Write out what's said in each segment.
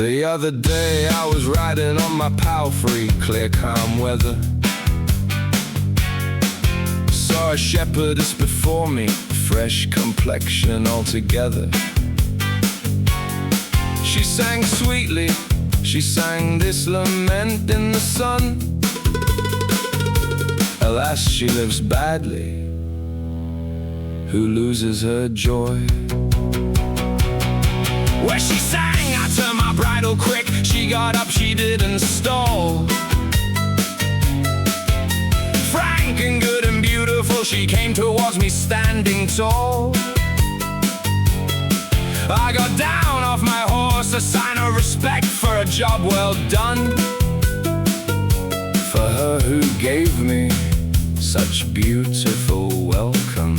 The other day I was riding on my palfrey, clear calm weather. Saw a shepherdess before me, fresh complexion altogether. She sang sweetly, she sang this lament in the sun. Alas, she lives badly, who loses her joy. Where she sang, I turned my bridle quick. She got up, she didn't stall. Frank and good and beautiful, she came towards me standing tall. I got down off my horse, a sign of respect for a job well done. For her who gave me such beautiful welcome.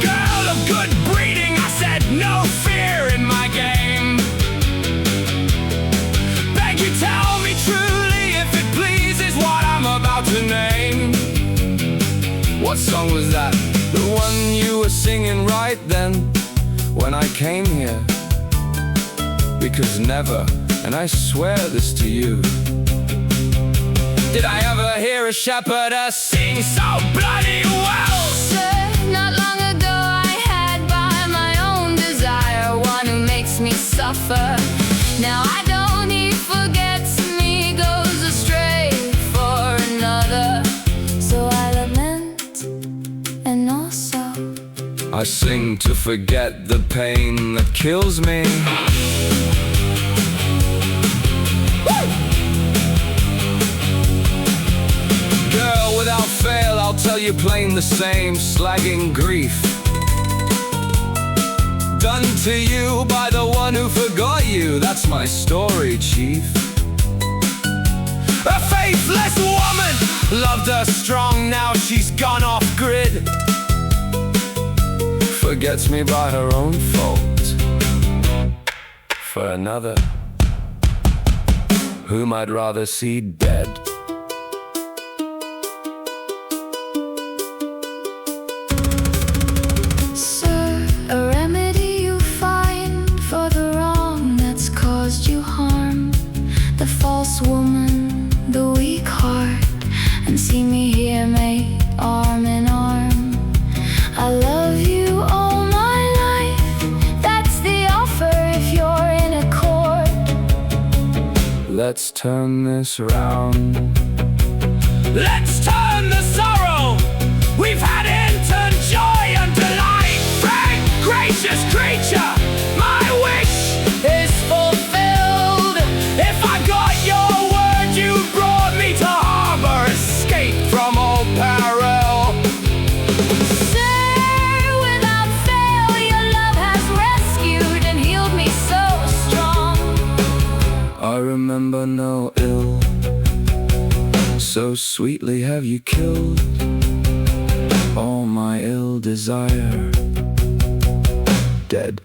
Girl of good breeding, I said, no fear in my game. Beg you tell me truly, if it pleases, what I'm about to name. What song was that? The one you were singing right then, when I came here. Because never, and I swear this to you, did I ever hear a shepherdess sing so bloody well? Sir, not long ago I had by my own desire one who makes me suffer. Now I don't, he forgets me, goes astray for another. So I lament, and also I sing to forget the pain that kills me. Girl, without fail, I'll tell you plain the same slagging grief done to you by the one who forgot you. That's my story, chief. A faithless woman, loved her strong, now she's gone off grid. Forgets me by her own fault, for another whom I'd rather see dead. Sir, a remedy you find for the wrong that's caused you harm. The false woman, the weak heart, and see me here made arm in arm. I love you all my life, that's the offer if you're in accord. Let's turn this around. Let's turn the sorrow we've had into joy and delight. Frank, gracious creature, my wish is fulfilled. If I got your word, you brought me to harbor, escape from all peril. Sir, without fail, your love has rescued and healed me so strong. I remember no ill, so sweetly have you killed all my ill desire. Dead.